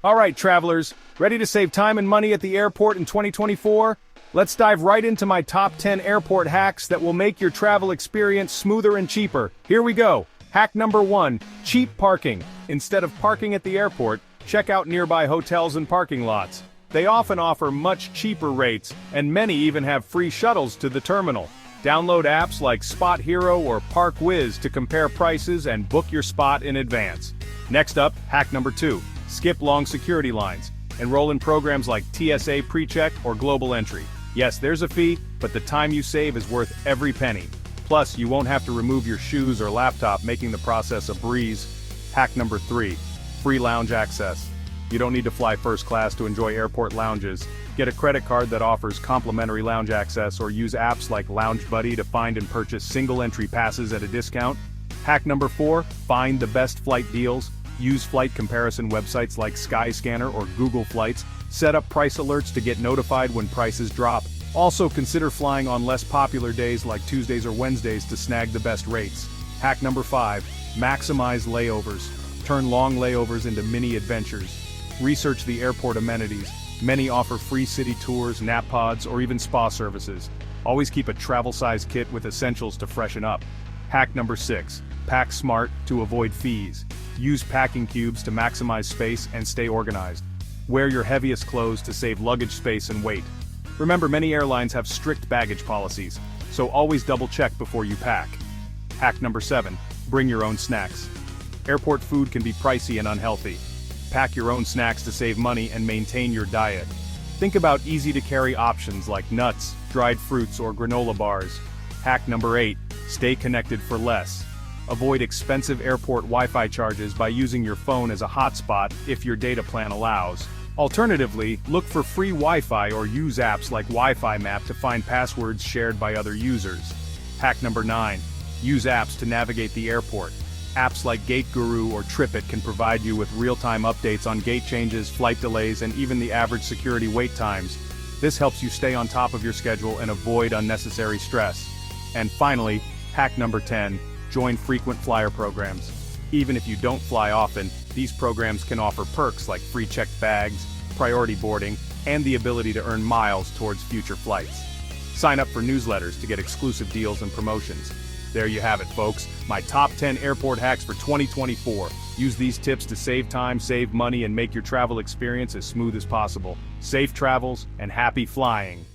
All right, travelers, ready to save time and money at the airport in 2024? Let's dive right into my top 10 airport hacks that will make your travel experience smoother and cheaper. Here we go. Hack number 1, cheap parking. Instead of parking at the airport, check out nearby hotels and parking lots. They often offer much cheaper rates, and many even have free shuttles to the terminal. Download apps like Spot Hero or Park Whiz to compare prices and book your spot in advance. Next up, hack number 2, skip long security lines. Enroll in programs like TSA PreCheck or Global Entry. Yes, there's a fee, but the time you save is worth every penny. Plus, you won't have to remove your shoes or laptop, making the process a breeze. Hack number 3, free lounge access. You don't need to fly first class to enjoy airport lounges. Get a credit card that offers complimentary lounge access or use apps like Lounge Buddy to find and purchase single entry passes at a discount. Hack number 4, find the best flight deals. Use flight comparison websites like Skyscanner or Google Flights. Set up price alerts to get notified when prices drop. Also consider flying on less popular days like Tuesdays or Wednesdays to snag the best rates. Hack number 5, maximize layovers. Turn long layovers into mini adventures. Research the airport amenities. Many offer free city tours, nap pods, or even spa services. Always keep a travel-size kit with essentials to freshen up. Hack number 6, pack smart to avoid fees. Use packing cubes to maximize space and stay organized. Wear your heaviest clothes to save luggage space and weight. Remember, many airlines have strict baggage policies, so always double-check before you pack. Hack number 7, bring your own snacks. Airport food can be pricey and unhealthy. Pack your own snacks to save money and maintain your diet. Think about easy-to-carry options like nuts, dried fruits, or granola bars. Hack number 8, stay connected for less. Avoid expensive airport Wi-Fi charges by using your phone as a hotspot if your data plan allows. Alternatively, look for free Wi-Fi or use apps like Wi-Fi Map to find passwords shared by other users. Hack number 9, use apps to navigate the airport. Apps like Gate Guru or TripIt can provide you with real-time updates on gate changes, flight delays, and even the average security wait times. This helps you stay on top of your schedule and avoid unnecessary stress. And finally, hack number 10, join frequent flyer programs. Even if you don't fly often, these programs can offer perks like free checked bags, priority boarding, and the ability to earn miles towards future flights. Sign up for newsletters to get exclusive deals and promotions. There you have it, folks, my top 10 airport hacks for 2024. Use these tips to save time, save money, and make your travel experience as smooth as possible. Safe travels and happy flying.